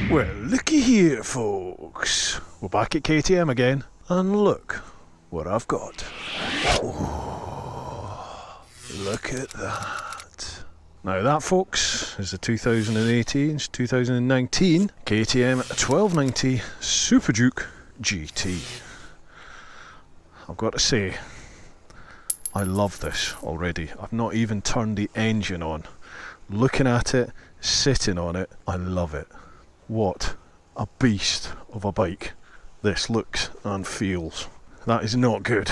Well, looky here, folks. We're back at KTM again, and look what I've got. Oh, look at that. Now that, folks, is the 2019 KTM 1290 Super Duke GT. I've got to say, I love this already. I've not even turned the engine on. Looking at it, sitting on it, I love it. What a beast of a bike this looks and feels. That is not good.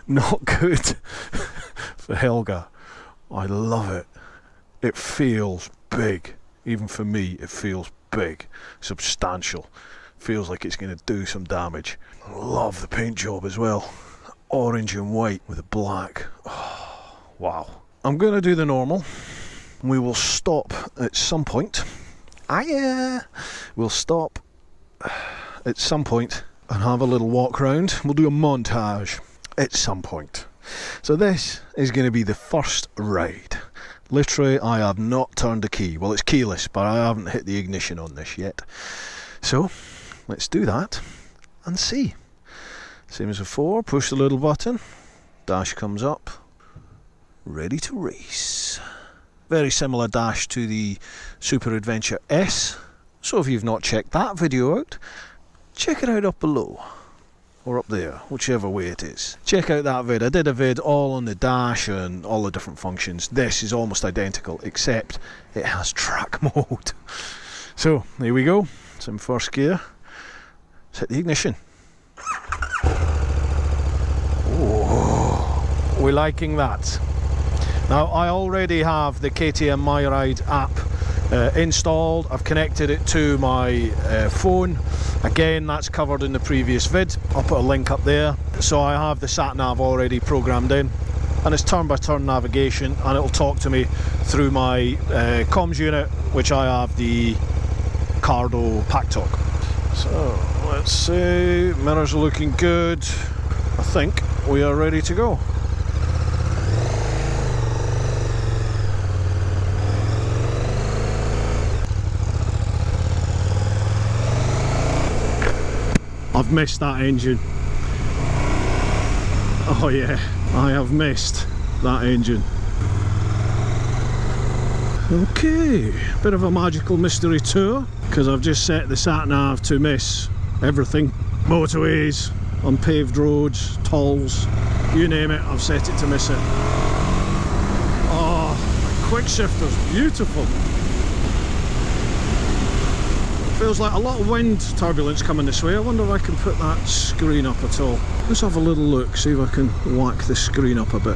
Not good for Helga. I love it. It feels big. Even for me, it feels big, substantial. Feels like it's going to do some damage. I love the paint job as well. Orange and white with the black. Oh, wow. I'm going to do the normal. We will stop at some point. We'll stop at some point and have a little walk round. We'll do a montage at some point. So this is going to be the first ride. Literally, I have not turned the key. Well, it's keyless, but I haven't hit the ignition on this yet. So let's do that and see. Same as before, push the little button, dash comes up, ready to race. Very similar dash to the Super Adventure S, so if you've not checked that video out, check it out up below, or up there, whichever way it is. Check out that vid. I did a vid all on the dash and all the different functions. This is almost identical, except it has track mode. So, here we go. It's in first gear. Let's hit the ignition. Oh, we're liking that. Now, I already have the KTM My Ride app installed. I've connected it to my phone. Again, that's covered in the previous vid. I'll put a link up there. So I have the sat nav already programmed in, and it's turn-by-turn navigation, and it'll talk to me through my comms unit, which I have the Cardo Pack Talk. So let's see, mirrors are looking good. I think we are ready to go. I've missed that engine. Oh yeah, I have missed that engine. Okay, bit of a magical mystery tour, because I've just set the sat-nav to miss everything. Motorways, unpaved roads, tolls, you name it, I've set it to miss it. Oh, quick shifter's beautiful. Feels like a lot of wind turbulence coming this way. I wonder if I can put that screen up at all. Let's have a little look, see if I can whack the screen up a bit.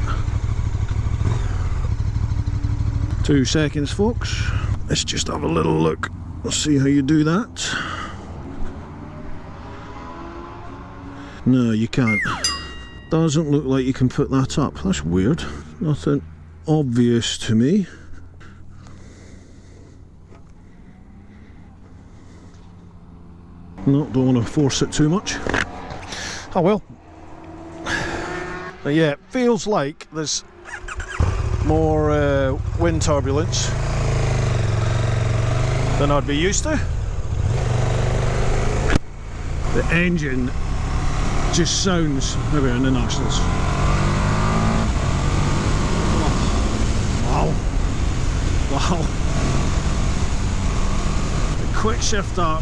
2 seconds, folks. Let's just have a little look. Let's see how you do that. No, you can't. Doesn't look like you can put that up. That's weird. Nothing obvious to me. No, don't want to force it too much. Oh well. But yeah, it feels like there's more wind turbulence than I'd be used to. The engine just sounds, maybe in the Nationals. Oh, wow. Wow. The quick shifter,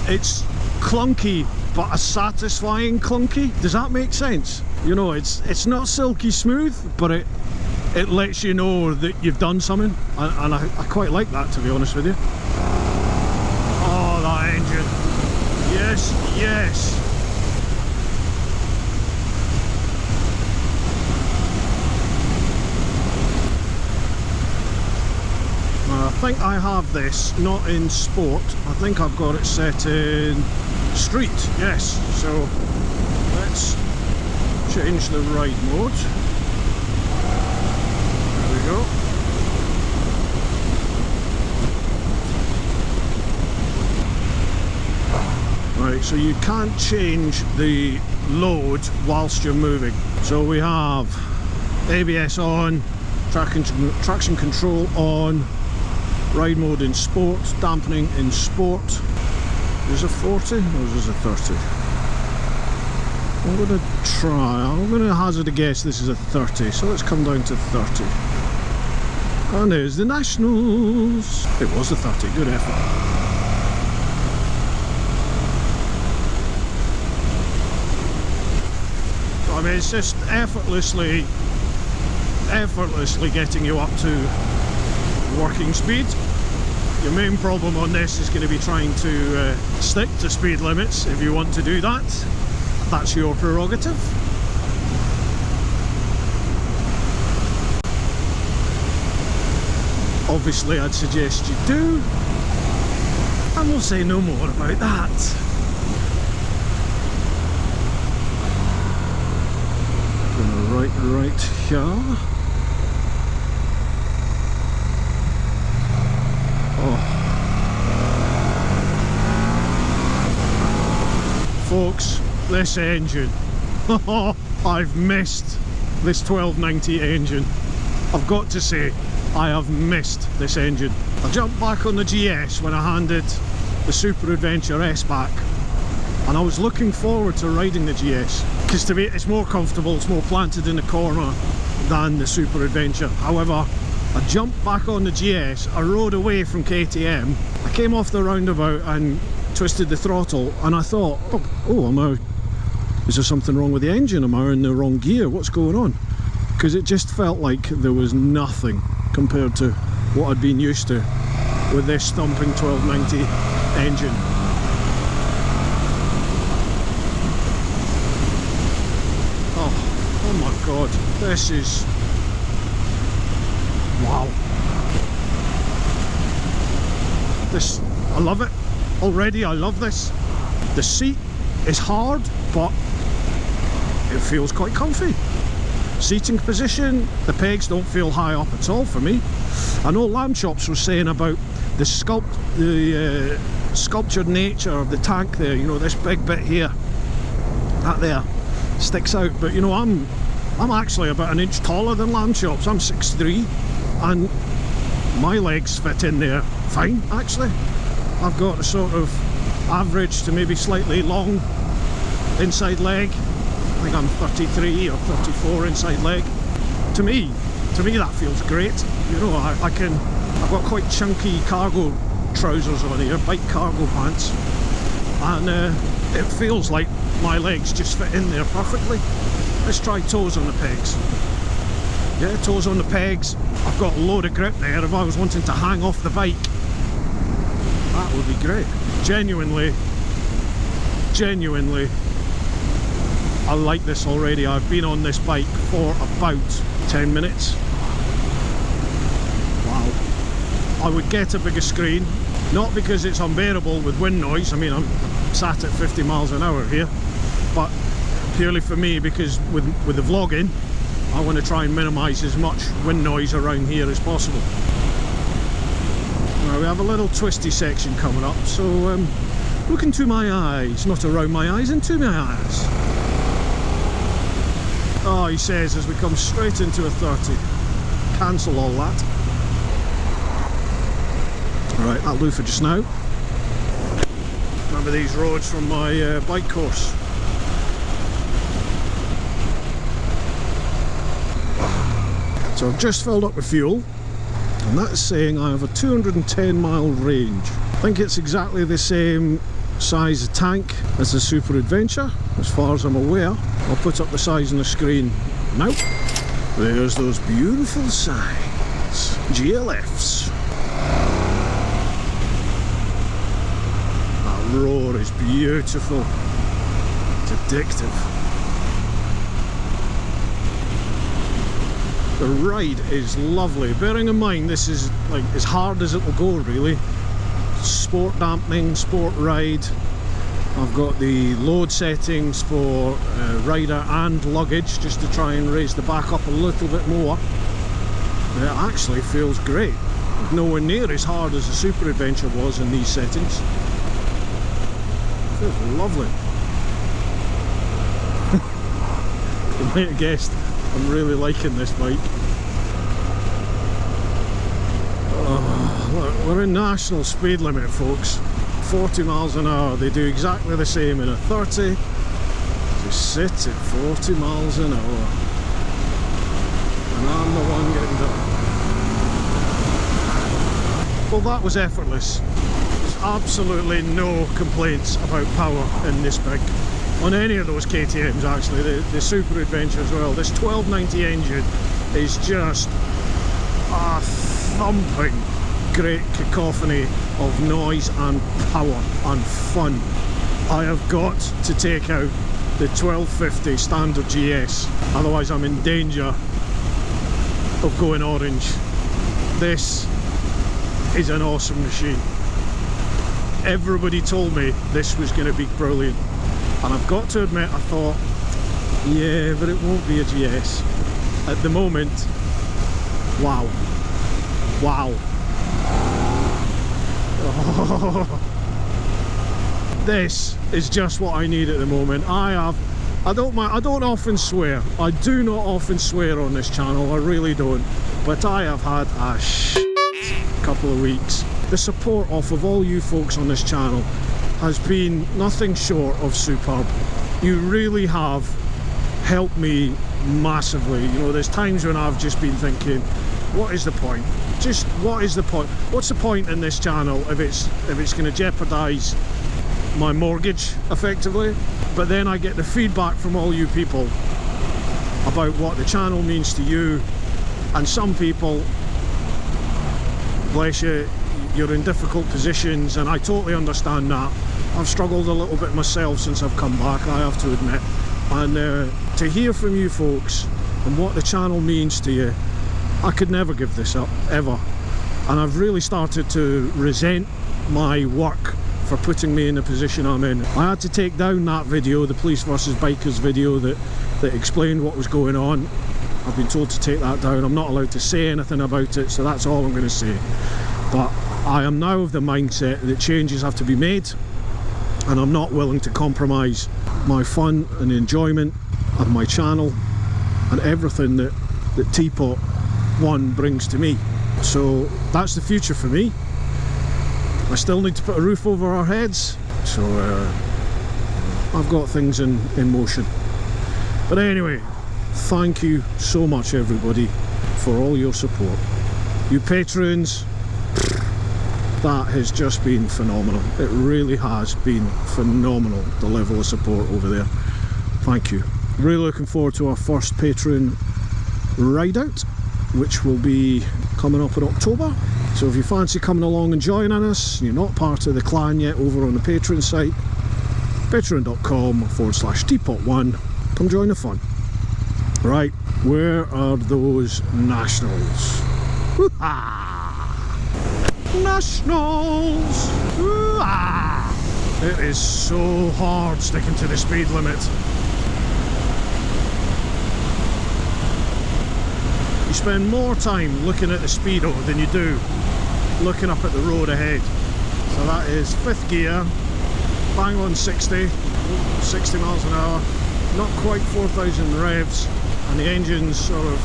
it's clunky, but a satisfying clunky. Does that make sense? You know, it's not silky smooth, but it lets you know that you've done something, and I quite like that, to be honest with you. Oh, that engine. Yes, yes. I think I have this not in sport. I think I've got it set in street, yes. So let's change the ride mode. There we go. Right, so you can't change the load whilst you're moving. So we have ABS on, traction control on, Ride mode in sport, dampening in sport. Is it 40 or is it 30? I'm going to hazard a guess this is a 30, so let's come down to 30. And there's the Nationals. It was a 30, good effort. I mean, it's just effortlessly getting you up to working speed. Your main problem on this is going to be trying to stick to speed limits. If you want to do that, that's your prerogative. Obviously I'd suggest you do, and we'll say no more about that. Gonna right here. Folks, this engine, I've missed this 1290 engine. I've got to say, I have missed this engine. I jumped back on the GS when I handed the Super Adventure S back, and I was looking forward to riding the GS, because to me it's more comfortable, it's more planted in the corner than the Super Adventure. However, I jumped back on the GS, I rode away from KTM, I came off the roundabout and twisted the throttle, and I thought, is there something wrong with the engine? Am I in the wrong gear? What's going on? Because it just felt like there was nothing compared to what I'd been used to with this thumping 1290 engine. Oh my god, this is... wow. This, I love it. Already I love this. The seat is hard, but it feels quite comfy. Seating position, the pegs don't feel high up at all for me. I know Lamb Chops was saying about the sculptured nature of the tank there, you know, this big bit here, that there sticks out, but you know, I'm actually about an inch taller than Lamb Chops. I'm 6'3", and my legs fit in there fine, actually. I've got a sort of average to maybe slightly long inside leg. I think I'm 33 or 34 inside leg. To me that feels great. You know, I've got quite chunky cargo trousers on here, bike cargo pants, and it feels like my legs just fit in there perfectly. Let's try toes on the pegs. Yeah, toes on the pegs. I've got a load of grip there. If I was wanting to hang off the bike, that would be great. Genuinely, I like this already. I've been on this bike for about 10 minutes. Wow. I would get a bigger screen, not because it's unbearable with wind noise. I mean, I'm sat at 50 miles an hour here, but purely for me, because with the vlogging, I want to try and minimise as much wind noise around here as possible. Now we have a little twisty section coming up, so look into my eyes, not around my eyes, into my eyes. Oh, he says as we come straight into a 30. Cancel all that. Alright, that'll do for just now. Remember these roads from my bike course. So I've just filled up with fuel, and that's saying I have a 210 mile range. I think it's exactly the same size of tank as the Super Adventure, as far as I'm aware. I'll put up the size on the screen now. There's those beautiful signs, GLFs. That roar is beautiful, it's addictive. The ride is lovely, bearing in mind this is like as hard as it will go really. Sport dampening, sport ride. I've got the load settings for rider and luggage, just to try and raise the back up a little bit more. It actually feels great. Nowhere near as hard as the Super Adventure was in these settings. It feels lovely. You might have guessed, I'm really liking this bike. Oh. Look, we're in national speed limit, folks. 40 miles an hour. They do exactly the same in a 30. Just sit at 40 miles an hour. And I'm the one getting done. Well, that was effortless. There's absolutely no complaints about power in this bike. On any of those KTMs, actually, the Super Adventure as well. This 1290 engine is just a thumping great cacophony of noise and power and fun. I have got to take out the 1250 standard GS, otherwise I'm in danger of going orange. This is an awesome machine. Everybody told me this was going to be brilliant, and I've got to admit, I thought, yeah, but it won't be a GS. At the moment, wow. Wow. Oh. This is just what I need at the moment. I don't often swear. I do not often swear on this channel, I really don't. But I have had a couple of weeks. The support off of all you folks on this channel has been nothing short of superb. You really have helped me massively. You know, there's times when I've just been thinking, what is the point? Just what is the point? What's the point in this channel if it's going to jeopardize my mortgage effectively? But then I get the feedback from all you people about what the channel means to you, and some people, bless you, you're in difficult positions, and I totally understand that. I've struggled a little bit myself since I've come back, I have to admit, and to hear from you folks and what the channel means to you, I could never give this up, ever. And I've really started to resent my work for putting me in the position I'm in. I had to take down that video, the police versus bikers video that explained what was going on. I've been told to take that down. I'm not allowed to say anything about it, so that's all I'm going to say. But I am now of the mindset that changes have to be made, and I'm not willing to compromise my fun and enjoyment of my channel and everything that TeapotOne brings to me. So that's the future for me. I still need to put a roof over our heads, so I've got things in motion. But anyway, thank you so much everybody for all your support. You patrons, that has just been phenomenal. It really has been phenomenal, the level of support over there. Thank you. Really looking forward to our first Patreon ride out, which will be coming up in October. So if you fancy coming along and joining us, you're not part of the clan yet over on the Patreon site, patreon.com/TeapotOne, come join the fun. Right, where are those nationals? Nationals! It is so hard sticking to the speed limit. You spend more time looking at the speedo than you do looking up at the road ahead. So that is 5th gear, bang on 60 miles an hour, not quite 4,000 revs, and the engine's sort of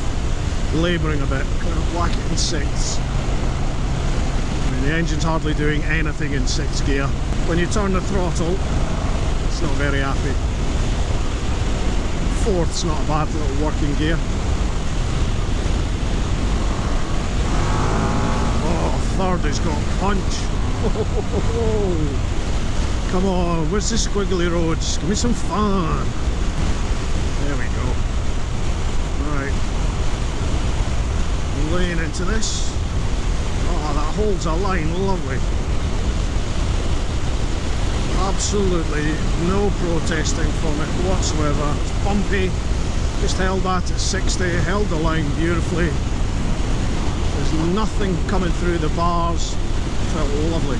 labouring a bit, kind of whack it in 6ths. I mean, the engine's hardly doing anything in 6th gear. When you turn the throttle, it's not very happy. 4th's not a bad little working gear. 3rd has got punch. Come on, where's the squiggly roads? Give me some fun. There we go. Right. Laying into this. Oh, that holds a line, lovely. Absolutely no protesting from it whatsoever. It's bumpy. Just held that at 60, held the line beautifully. There's nothing coming through the bars. Felt lovely.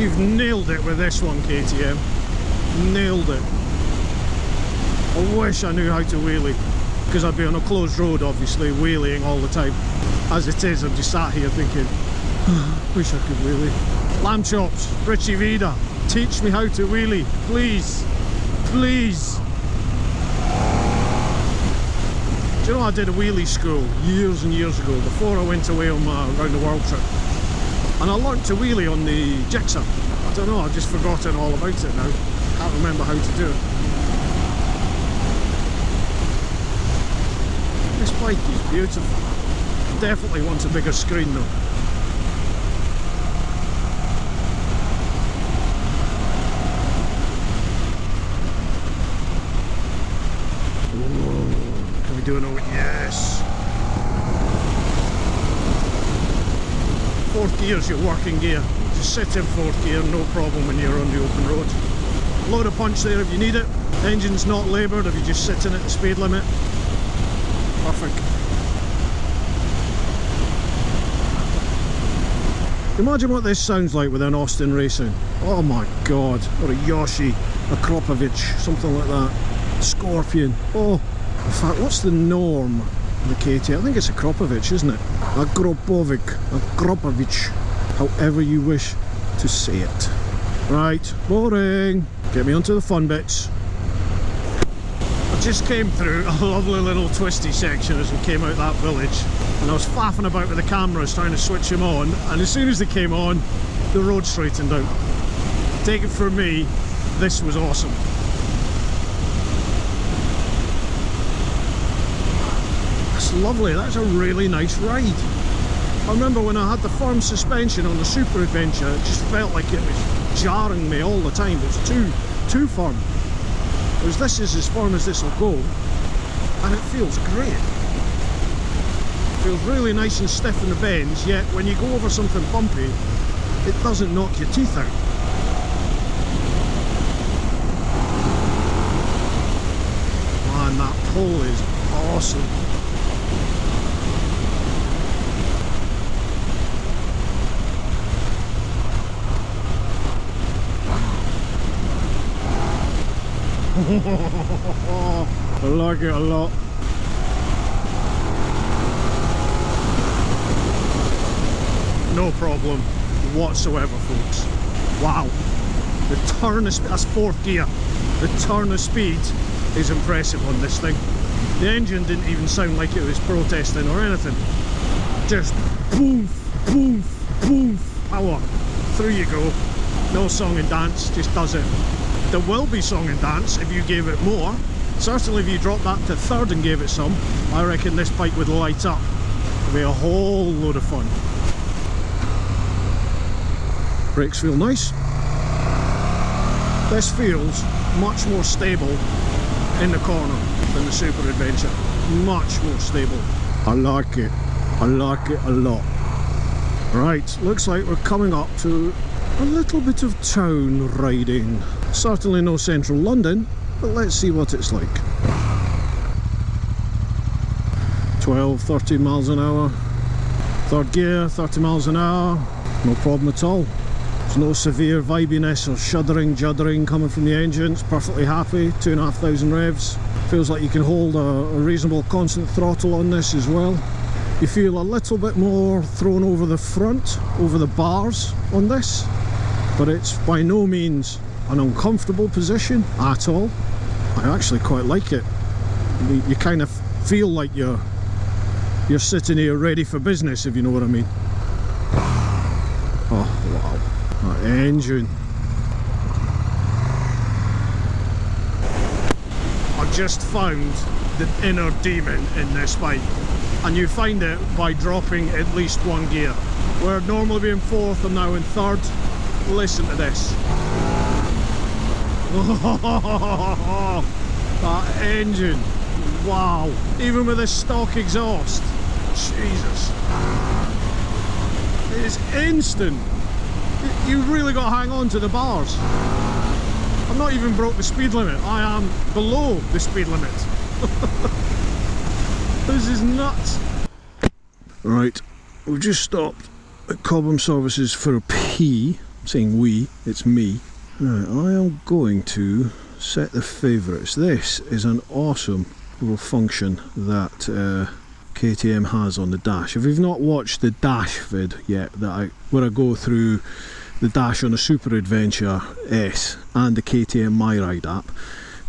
You've nailed it with this one, KTM. Nailed it. I wish I knew how to wheelie, because I'd be on a closed road, obviously, wheeling all the time. As it is, I'm just sat here thinking, wish I could wheelie. Lamb chops, Richie Vida, teach me how to wheelie, please. Please. Do you know I did a wheelie school years and years ago before I went away on my round the world trip, and I learnt to wheelie on the Jigsaw. I don't know, I've just forgotten all about it now. Can't remember how to do it. This bike is beautiful. Definitely wants a bigger screen though. Doing it, yes. Fourth gear is your working gear. Just sit in fourth gear, no problem when you're on the open road. Load of punch there if you need it. Engine's not laboured if you're just sitting at the speed limit. Perfect. Imagine what this sounds like with an Austin Racing. Oh my god. Or a Yoshi, a Kropovich, something like that. Scorpion. Oh. In fact, what's the norm of the KT? I think it's a Kropovich, isn't it? A Gropovic, a Kropovich, however you wish to say it. Right, boring. Get me onto the fun bits. I just came through a lovely little twisty section as we came out that village, and I was faffing about with the cameras trying to switch them on, and as soon as they came on, the road straightened out. Take it from me, this was awesome. Lovely, that's a really nice ride. I remember when I had the firm suspension on the Super Adventure, it just felt like it was jarring me all the time. It was too firm. Whereas this is as firm as this will go, and it feels great. It feels really nice and stiff in the bends, yet when you go over something bumpy, it doesn't knock your teeth out. Man, that pull is awesome. I like it a lot. No problem whatsoever, folks. Wow. The turn of speed, that's fourth gear. The turn of speed is impressive on this thing. The engine didn't even sound like it was protesting or anything. Just boom, boom, boom, power. Through you go. No song and dance, just does it. There will be song and dance if you gave it more. Certainly if you dropped that to third and gave it some, I reckon this bike would light up. It'd be a whole load of fun. Brakes feel nice. This feels much more stable in the corner than the Super Adventure. Much more stable. I like it. I like it a lot. Right, looks like we're coming up to a little bit of town riding. Certainly no central London, but let's see what it's like. 12, 13 miles an hour. Third gear, 30 miles an hour. No problem at all. There's no severe vibiness or shuddering, juddering coming from the engine. It's perfectly happy. 2,500 revs. Feels like you can hold a reasonable constant throttle on this as well. You feel a little bit more thrown over the front, over the bars on this, but it's by no means an uncomfortable position at all. I actually quite like it. You kind of feel like you're sitting here ready for business, if you know what I mean. Oh wow, that engine. I've just found the inner demon in this bike, and you find it by dropping at least one gear. Where I'd normally be in fourth, I'm now in third. Listen to this. That engine, wow. Even with a stock exhaust, Jesus, it's instant. You really got to hang on to the bars. I've not even broke the speed limit. I am below the speed limit. This is nuts. Right, we've just stopped at Cobham Services for a pee. I'm saying we, it's me. Right, I am going to set the favourites. This is an awesome little function that KTM has on the dash. If you've not watched the dash vid yet, where I go through the dash on the Super Adventure S and the KTM My Ride app,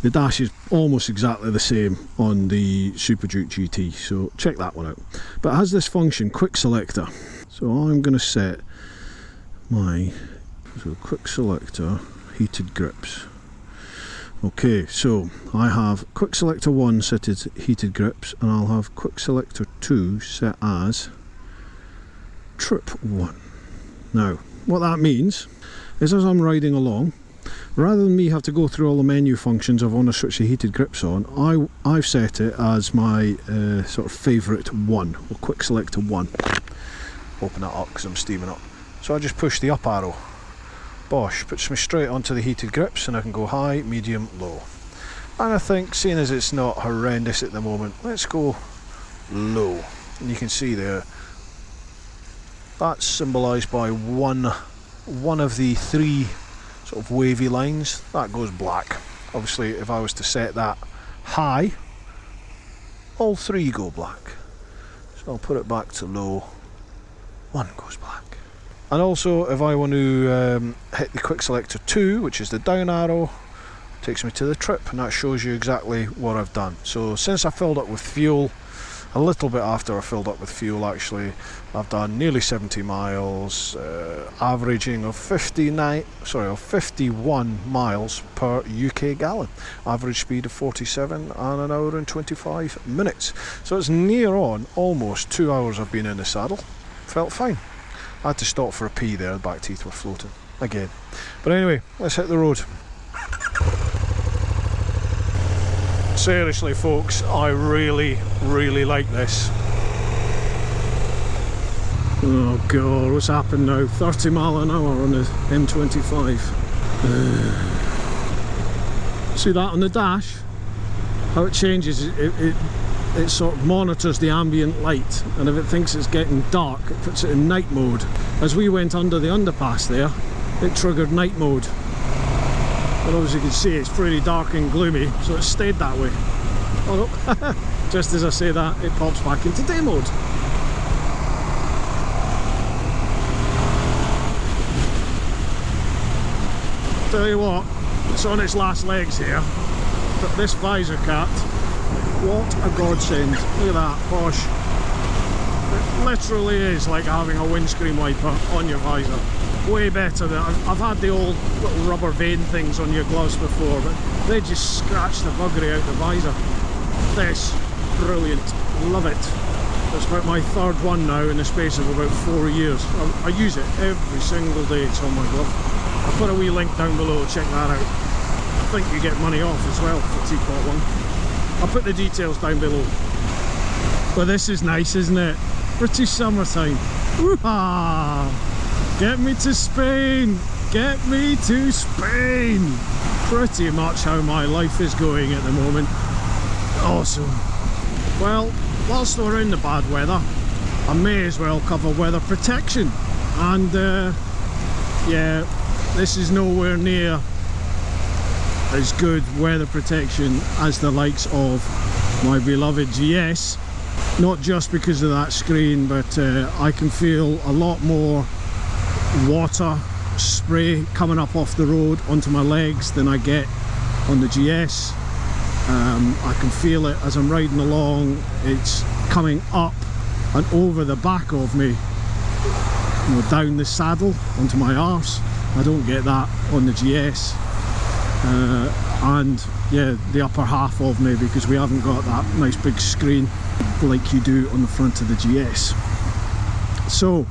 The dash is almost exactly the same on the Super Duke GT, so check that one out. But it has this function, quick selector. So I'm going to set my quick selector heated grips. Okay, so I have quick selector 1 set as heated grips, and I'll have quick selector 2 set as trip 1. Now, what that means is as I'm riding along, rather than me have to go through all the menu functions of want to switch the heated grips on, I've set it as my sort of favourite 1, or quick selector 1. Open that up because I'm steaming up. So I just push the up arrow. Bosh, puts me straight onto the heated grips, and I can go high, medium, low. And I think, seeing as it's not horrendous at the moment, let's go low. And you can see there, that's symbolised by one of the 3 sort of wavy lines. That goes black. Obviously, if I was to set that high, all 3 go black. So I'll put it back to low. 1 goes black. And also, if I want to hit the quick selector 2, which is the down arrow, takes me to the trip, and that shows you exactly what I've done. So since I filled up with fuel, a little bit after I filled up with fuel actually, I've done nearly 70 miles, averaging of 51 miles per UK gallon, average speed of 47 and an hour and 25 minutes. So it's near on almost 2 hours I've been in the saddle. Felt fine. I had to stop for a pee there, the back teeth were floating again. But anyway, let's hit the road. Seriously folks, I really like this. Oh god, what's happened now? 30 mile an hour on the M25. See that on the dash? How it changes, it sort of monitors the ambient light, and if it thinks it's getting dark, it puts it in night mode. As we went under the underpass there, it triggered night mode. But obviously you can see it's pretty dark and gloomy, so it stayed that way. Oh no, just as I say that, it pops back into day mode. Tell you what, it's on its last legs here, but this visor cap, what a godsend. Look at that, posh. It literally is like having a windscreen wiper on your visor. Way better than I've had the old little rubber vein things on your gloves before, but they just scratch the buggery out the visor. This, brilliant, love it. It's about my 3rd one now in the space of about 4 years. I use it every single day, it's on my glove. I'll put a wee link down below, check that out. I think you get money off as well for TeapotOne. I'll put the details down below. But this is nice, isn't it? British summertime. Woo-ha! Get me to Spain! Get me to Spain! Pretty much how my life is going at the moment. Awesome. Well, whilst we're in the bad weather, I may as well cover weather protection. And yeah, this is nowhere near as good weather protection as the likes of my beloved GS. Not just because of that screen, but I can feel a lot more water spray coming up off the road onto my legs than I get on the GS. I can feel it as I'm riding along. It's coming up and over the back of me, you know, down the saddle onto my arse. I don't get that on the GS. And yeah, the upper half of me, because we haven't got that nice big screen like you do on the front of the GS. So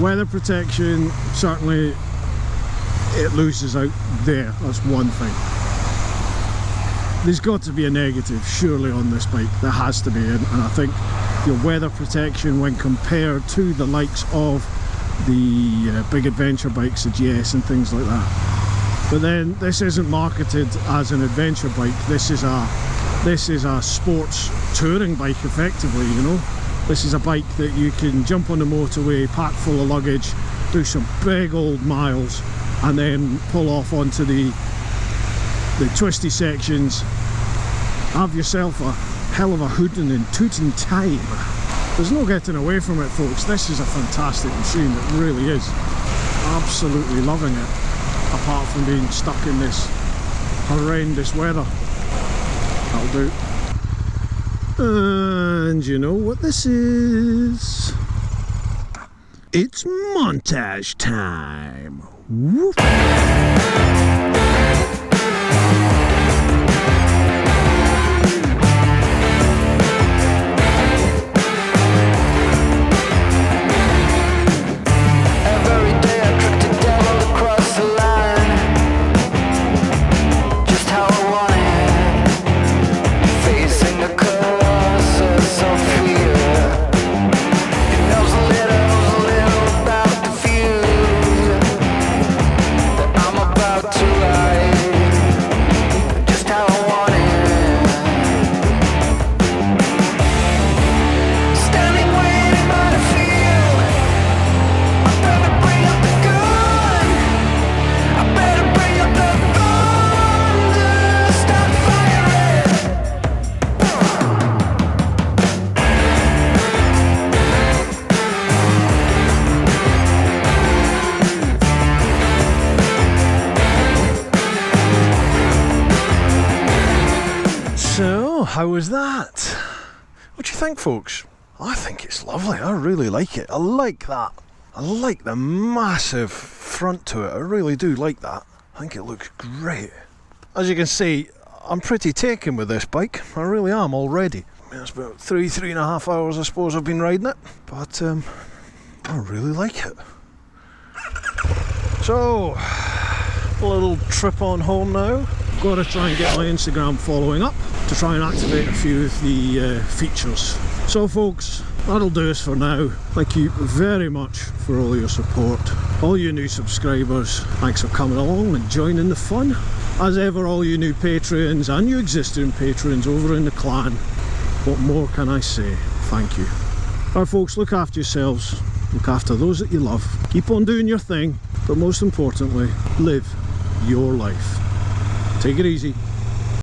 weather protection, certainly it loses out there, that's one thing. There's got to be a negative surely on this bike, there has to be, and I think your weather protection when compared to the likes of the big adventure bikes, the GS and things like that. But then this isn't marketed as an adventure bike, this is a sports touring bike effectively, you know. This is a bike that you can jump on the motorway, pack full of luggage, do some big old miles, and then pull off onto the twisty sections, have yourself a hell of a hooting and tooting time. There's no getting away from it, folks. This is a fantastic machine, it really is. Absolutely loving it, apart from being stuck in this horrendous weather. That'll do. And you know what this is? It's montage time. Whoop. How was that? What do you think, folks? I think it's lovely. I really like it. I like that. I like the massive front to it. I really do like that. I think it looks great. As you can see, I'm pretty taken with this bike. I really am already. I mean, it's about three and a half hours I suppose I've been riding it. But I really like it. So, a little trip on home now. Got to try and get my Instagram following up to try and activate a few of the features. So folks, that'll do us for now. Thank you very much for all your support. All you new subscribers, thanks for coming along and joining the fun. As ever, all you new patrons and you existing patrons over in the clan, what more can I say? Thank you. Alright folks, look after yourselves, look after those that you love, keep on doing your thing, but most importantly, live your life. Take it easy.